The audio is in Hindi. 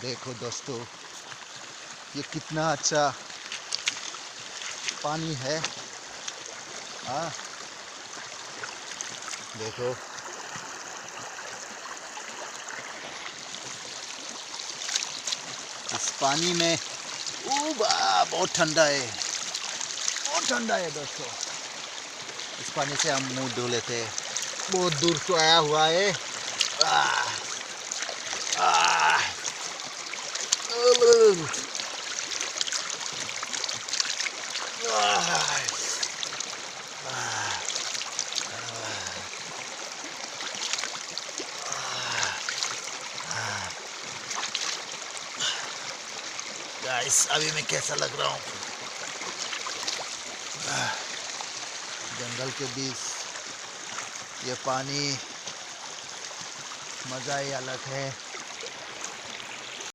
देखो दोस्तों, ये कितना अच्छा पानी है। हाँ देखो, इस पानी में बहुत ठंडा है, बहुत ठंडा है दोस्तों। इस पानी से हम मुंह धो लेते हैं। बहुत दूर से आया हुआ है। आह, आह, गाइस अभी मैं कैसा लग रहा हूँ। जंगल के बीच ये पानी मज़ा ही अलग है।